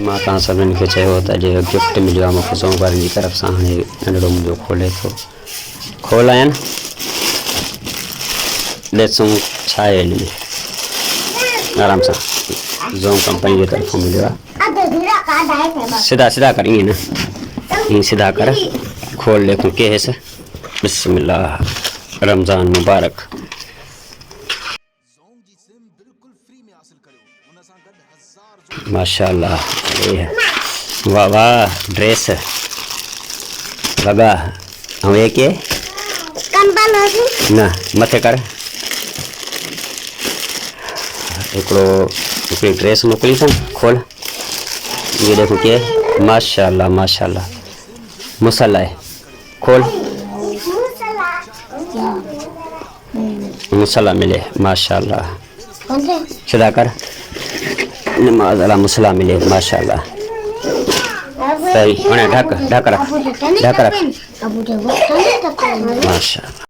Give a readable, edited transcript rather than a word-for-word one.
माता सभिनि खे चयो त जे गिफ्ट मिलियो आहे मूंखे सोमवार जी तरफ़ सां हाणे नंढड़ो मुंहिंजो खोले थो खोलायनि ॾिसूं छा आहे हिन में आराम सां ज़ोम कंपनी जी तरफ़ों मिलियो आहे सीधा सीधा कर ईअं न ईअं सीधा कर खोल देखूं केस बिस्मिल्लाह रमज़ान मुबारक माशाअल्लाह वाह वाह ड्रेस वॻा ऐं हे के न मथे कर हिकिड़ी ड्रेस मोकिली अथनि खोल ये देखो के माशाअल्लाह माशाअल्लाह मुसल आहे खोल मुसला मिले माशाअल्लाह सीधा कर नमाज अला मुसला मिले माशाअल्लाह सही उन्हें ढक रख माशाअल्लाह।